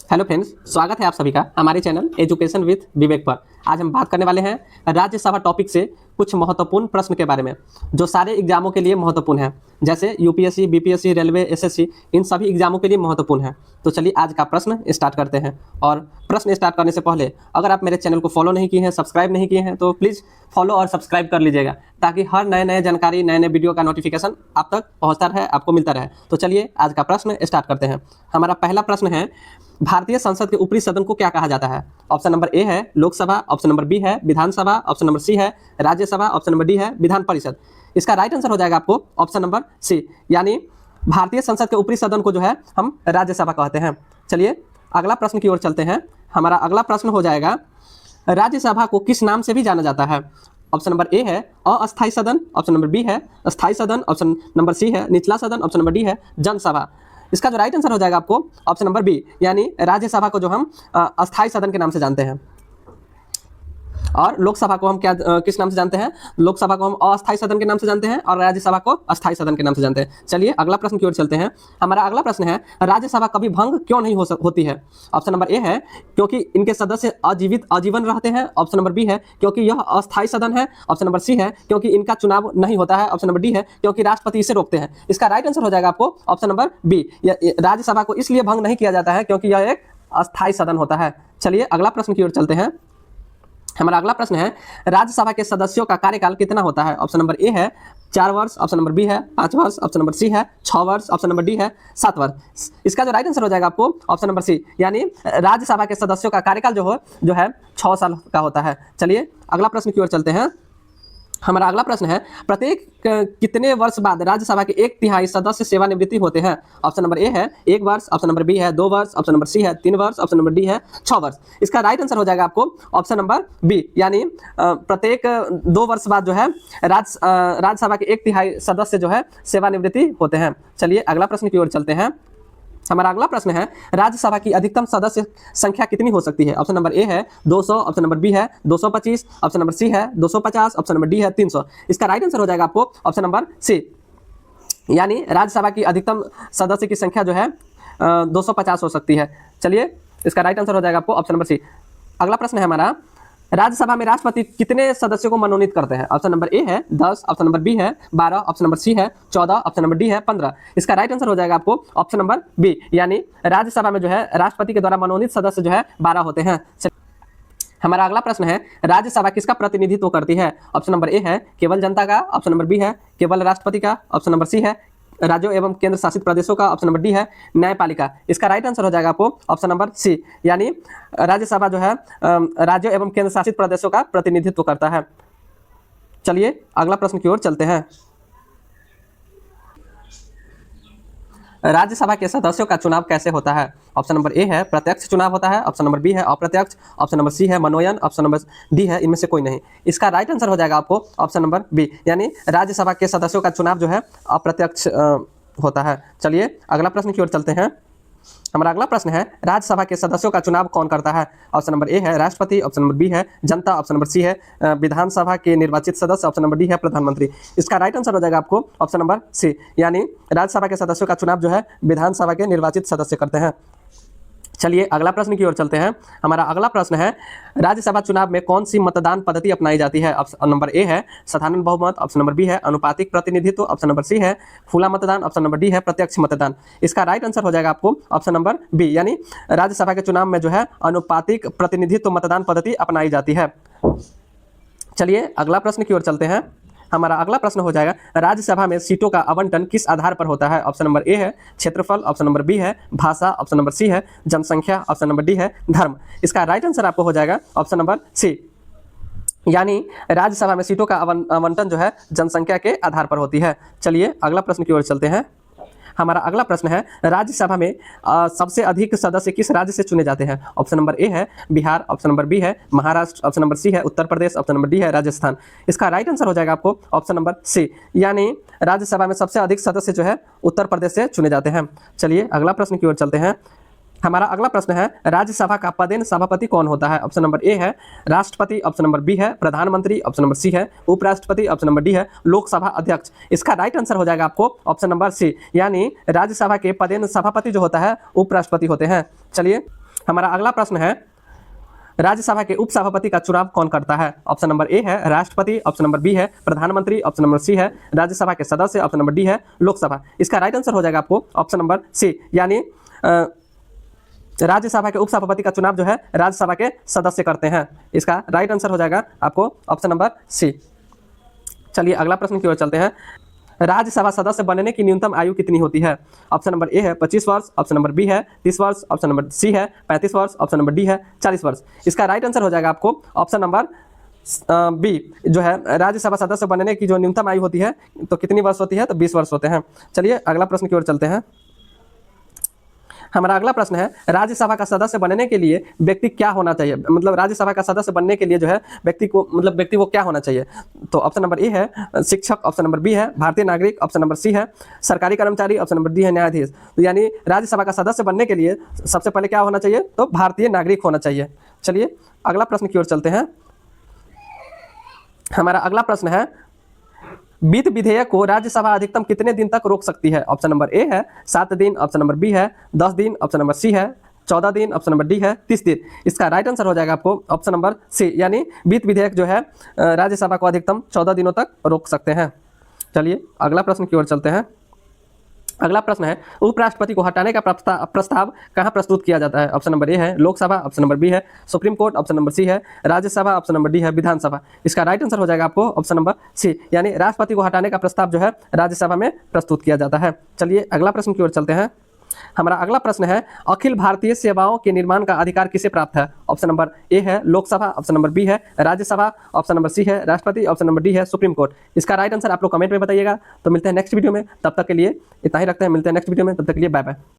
Hello friends, स्वागत है आप सभी का हमारे चैनल एजुकेशन विथ विवेक पर। आज हम बात करने वाले हैं राज्यसभा टॉपिक से कुछ महत्वपूर्ण प्रश्न के बारे में जो सारे एग्जामों के लिए महत्वपूर्ण है, जैसे यूपीएससी, बीपीएससी, रेलवे, एसएससी, इन सभी एग्जामों के लिए महत्वपूर्ण है। तो चलिए आज का प्रश्न स्टार्ट करते हैं। और प्रश्न स्टार्ट करने से पहले अगर आप मेरे चैनल को फॉलो नहीं किए हैं, सब्सक्राइब नहीं किए हैं तो प्लीज़ फॉलो और सब्सक्राइब कर लीजिएगा, ताकि हर नए जानकारी, नए वीडियो का नोटिफिकेशन आप तक पहुँचता रहे, आपको मिलता रहे। तो चलिए आज का प्रश्न स्टार्ट करते हैं। हमारा पहला प्रश्न है, भारतीय संसद के ऊपरी सदन को क्या कहा जाता है? ऑप्शन नंबर ए है लोकसभा, ऑप्शन नंबर बी है विधानसभा, ऑप्शन नंबर सी है राज्यसभा, ऑप्शन नंबर डी है विधान परिषद। इसका राइट आंसर हो जाएगा आपको ऑप्शन नंबर सी, यानी भारतीय संसद के ऊपरी सदन को जो है हम राज्यसभा कहते हैं। चलिए अगला प्रश्न की ओर चलते हैं। हमारा अगला प्रश्न हो जाएगा, राज्यसभा को किस नाम से भी जाना जाता है? ऑप्शन नंबर ए है अस्थायी सदन, ऑप्शन नंबर बी है स्थायी सदन, ऑप्शन नंबर सी है निचला सदन, ऑप्शन नंबर डी है जनसभा। इसका जो राइट आंसर हो जाएगा आपको ऑप्शन नंबर बी, यानी राज्यसभा को जो हम अस्थायी सदन के नाम से जानते हैं। और लोकसभा को हम क्या किस नाम से जानते हैं? लोकसभा को हम अस्थायी सदन के नाम से जानते हैं और राज्यसभा को अस्थायी सदन के नाम से जानते हैं। चलिए अगला प्रश्न की ओर चलते हैं। हमारा अगला प्रश्न है, राज्यसभा कभी भंग क्यों नहीं होती है? ऑप्शन नंबर ए है क्योंकि इनके सदस्य आजीवन रहते हैं, ऑप्शन नंबर बी है क्योंकि यह अस्थायी सदन है, ऑप्शन नंबर सी है क्योंकि इनका चुनाव नहीं होता है, ऑप्शन नंबर डी है क्योंकि राष्ट्रपति इसे रोकते हैं। इसका राइट आंसर हो जाएगा आपको ऑप्शन नंबर बी, राज्यसभा को इसलिए भंग नहीं किया जाता है क्योंकि यह एक अस्थायी सदन होता है। चलिए अगला प्रश्न की ओर चलते हैं। हमारा अगला प्रश्न है, राज्यसभा के सदस्यों का कार्यकाल कितना होता है? ऑप्शन नंबर ए है 4 वर्ष, ऑप्शन नंबर बी है 5 वर्ष, ऑप्शन नंबर सी है 6 वर्ष, ऑप्शन नंबर डी है 7 वर्ष। इसका जो राइट आंसर हो जाएगा आपको ऑप्शन नंबर सी, यानी राज्यसभा के सदस्यों का कार्यकाल जो है 6 साल का होता है। चलिए अगला प्रश्न की ओर चलते हैं। हमारा अगला प्रश्न है, प्रत्येक कितने वर्ष बाद राज्यसभा के 1/3 सदस्य सेवानिवृत्ति होते हैं? ऑप्शन नंबर ए है 1 वर्ष, ऑप्शन नंबर बी है 2 वर्ष, ऑप्शन नंबर सी है 3 वर्ष, ऑप्शन नंबर डी है 6 वर्ष। इसका राइट आंसर हो जाएगा आपको ऑप्शन नंबर बी, यानी प्रत्येक 2 वर्ष बाद जो है राज्यसभा के 1/3 सदस्य जो है सेवानिवृत्ति होते हैं। चलिए अगला प्रश्न की ओर चलते हैं। हमारा अगला प्रश्न है, राज्यसभा की अधिकतम सदस्य संख्या कितनी हो सकती है? ऑप्शन नंबर ए है 200, ऑप्शन नंबर बी है 225, ऑप्शन नंबर सी है 250, ऑप्शन नंबर डी है 300। इसका राइट आंसर हो जाएगा आपको ऑप्शन नंबर सी, यानी राज्यसभा की अधिकतम सदस्य की संख्या जो है 250 हो सकती है। चलिए इसका राइट आंसर हो जाएगा आपको ऑप्शन नंबर सी। अगला प्रश्न है हमारा, राज्यसभा में राष्ट्रपति कितने सदस्यों को मनोनीत करते हैं? ऑप्शन नंबर ए है 10, ऑप्शन नंबर बी है 12, ऑप्शन नंबर सी है 14, ऑप्शन नंबर डी है 15। इसका राइट आंसर हो जाएगा आपको ऑप्शन नंबर बी, यानी राज्यसभा में जो है राष्ट्रपति के द्वारा मनोनीत सदस्य जो है 12 होते हैं। हमारा अगला प्रश्न है, राज्यसभा किसका प्रतिनिधित्व करती है? ऑप्शन नंबर ए है केवल जनता का, ऑप्शन नंबर बी है केवल राष्ट्रपति का, ऑप्शन नंबर सी है राज्यों एवं केंद्र शासित प्रदेशों का, ऑप्शन नंबर डी है न्यायपालिका। इसका राइट आंसर हो जाएगा आपको ऑप्शन नंबर सी, यानी राज्यसभा जो है राज्यों एवं केंद्र शासित प्रदेशों का प्रतिनिधित्व करता है। चलिए अगला प्रश्न की ओर चलते हैं। राज्यसभा के सदस्यों का चुनाव कैसे होता है? ऑप्शन नंबर ए है प्रत्यक्ष चुनाव होता है, ऑप्शन नंबर बी है अप्रत्यक्ष, ऑप्शन नंबर सी है मनोनयन, ऑप्शन नंबर डी है इनमें से कोई नहीं। इसका राइट आंसर हो जाएगा आपको ऑप्शन नंबर बी, यानी राज्यसभा के सदस्यों का चुनाव जो है अप्रत्यक्ष होता है। चलिए अगला प्रश्न की ओर चलते हैं। हमारा अगला प्रश्न है, राज्यसभा के सदस्यों का चुनाव कौन करता है? ऑप्शन नंबर ए है राष्ट्रपति, ऑप्शन नंबर बी है जनता, ऑप्शन नंबर सी है विधानसभा के निर्वाचित सदस्य, ऑप्शन नंबर डी है प्रधानमंत्री। इसका राइट आंसर हो जाएगा आपको ऑप्शन नंबर सी, यानी राज्यसभा के सदस्यों का चुनाव जो है विधानसभा के निर्वाचित सदस्य करते हैं। चलिए अगला प्रश्न की ओर चलते हैं। हमारा अगला प्रश्न है, राज्यसभा चुनाव में कौन सी मतदान पद्धति अपनाई जाती है? ऑप्शन नंबर ए है साधारण बहुमत, ऑप्शन नंबर बी है अनुपातिक प्रतिनिधित्व, ऑप्शन नंबर सी है खुला मतदान, ऑप्शन नंबर डी है प्रत्यक्ष मतदान। इसका राइट आंसर हो जाएगा आपको ऑप्शन नंबर बी, यानी राज्यसभा के चुनाव में जो है अनुपातिक प्रतिनिधित्व मतदान पद्धति अपनाई जाती है। चलिए अगला प्रश्न की ओर चलते हैं। हमारा अगला प्रश्न हो जाएगा, राज्यसभा में सीटों का आवंटन किस आधार पर होता है? ऑप्शन नंबर ए है क्षेत्रफल, ऑप्शन नंबर बी है भाषा, ऑप्शन नंबर सी है जनसंख्या, ऑप्शन नंबर डी है धर्म। इसका राइट आंसर आपको हो जाएगा ऑप्शन नंबर सी, यानी राज्यसभा में सीटों का आवंटन जो है जनसंख्या के आधार पर होती है। चलिए अगला प्रश्न की ओर चलते हैं। हमारा अगला प्रश्न है, राज्यसभा में सबसे अधिक सदस्य किस राज्य से चुने जाते हैं? ऑप्शन नंबर ए है बिहार, ऑप्शन नंबर बी है महाराष्ट्र, ऑप्शन नंबर सी है Uttar Pradesh, option number D है राजस्थान। इसका राइट आंसर हो जाएगा आपको ऑप्शन नंबर सी, यानी राज्यसभा में सबसे अधिक सदस्य जो है उत्तर प्रदेश से चुने जाते हैं। चलिए अगला प्रश्न की ओर चलते हैं। हमारा अगला प्रश्न है, राज्यसभा का पदेन सभापति कौन होता है? ऑप्शन नंबर ए है राष्ट्रपति, ऑप्शन नंबर बी है प्रधानमंत्री, ऑप्शन नंबर सी है उपराष्ट्रपति, ऑप्शन नंबर डी है लोकसभा अध्यक्ष। इसका राइट आंसर हो जाएगा आपको ऑप्शन नंबर सी, यानी राज्यसभा के पदेन सभापति जो होता है उपराष्ट्रपति होते हैं। चलिए हमारा अगला प्रश्न है, राज्यसभा के उपसभापति का चुनाव कौन करता है? ऑप्शन नंबर ए है राष्ट्रपति, ऑप्शन नंबर बी है प्रधानमंत्री, ऑप्शन नंबर सी है राज्यसभा के सदस्य, ऑप्शन नंबर डी है लोकसभा। इसका राइट आंसर हो जाएगा आपको ऑप्शन नंबर सी, यानी राज्यसभा के उपसभापति का चुनाव जो है राज्यसभा के सदस्य करते हैं। इसका राइट आंसर हो जाएगा आपको ऑप्शन नंबर सी। चलिए अगला प्रश्न की ओर चलते हैं। राज्यसभा सदस्य बनने की न्यूनतम आयु कितनी होती है? ऑप्शन नंबर ए है 25 वर्ष, ऑप्शन नंबर बी है 30 वर्ष, ऑप्शन नंबर सी है 35 वर्ष, ऑप्शन नंबर डी है 40 वर्ष। इसका राइट आंसर हो जाएगा आपको ऑप्शन नंबर बी, जो है राज्यसभा सदस्य बनने की जो न्यूनतम आयु होती है तो कितनी वर्ष होती है? तो 20 वर्ष होते हैं। चलिए अगला प्रश्न की ओर चलते हैं। हमारा अगला प्रश्न है, राज्यसभा का सदस्य बनने के लिए व्यक्ति क्या होना चाहिए? मतलब राज्यसभा का सदस्य बनने के लिए जो है व्यक्ति को क्या होना चाहिए? तो ऑप्शन नंबर ए है शिक्षक, ऑप्शन नंबर बी है भारतीय नागरिक, ऑप्शन नंबर सी है सरकारी कर्मचारी, ऑप्शन नंबर डी है न्यायाधीश। तो यानी राज्यसभा का सदस्य बनने के लिए सबसे पहले क्या होना चाहिए? तो भारतीय नागरिक होना चाहिए। चलिए अगला प्रश्न की ओर चलते हैं। हमारा अगला प्रश्न है, वित्त विधेयक को राज्यसभा अधिकतम कितने दिन तक रोक सकती है? ऑप्शन नंबर ए है 7 दिन, ऑप्शन नंबर बी है 10 दिन, ऑप्शन नंबर सी है 14 दिन, ऑप्शन नंबर डी है 30 दिन। इसका राइट आंसर हो जाएगा आपको ऑप्शन नंबर सी, यानी वित्त विधेयक जो है राज्यसभा को अधिकतम 14 दिनों तक रोक सकते हैं। चलिए अगला प्रश्न की ओर चलते हैं। अगला प्रश्न है, उपराष्ट्रपति को हटाने का प्रस्ताव कहाँ प्रस्तुत किया जाता है? ऑप्शन नंबर ए है लोकसभा, ऑप्शन नंबर बी है supreme court, option number C है राज्यसभा, ऑप्शन नंबर डी है विधानसभा। इसका राइट आंसर हो जाएगा आपको ऑप्शन नंबर सी, यानी राष्ट्रपति को हटाने का प्रस्ताव जो है राज्यसभा में प्रस्तुत किया जाता है। चलिए अगला प्रश्न की ओर चलते हैं। हमारा अगला प्रश्न है, अखिल भारतीय सेवाओं के निर्माण का अधिकार किसे प्राप्त है? ऑप्शन नंबर ए है लोकसभा, ऑप्शन नंबर बी है राज्यसभा, ऑप्शन नंबर सी है राष्ट्रपति, ऑप्शन नंबर डी है सुप्रीम कोर्ट। इसका राइट आंसर आप लोग कमेंट में बताइएगा। तो मिलते हैं नेक्स्ट वीडियो में, तब तक के लिए इतना ही रखते हैं। मिलते हैं नेक्स्ट वीडियो में, तब तक के लिए बाय बाय।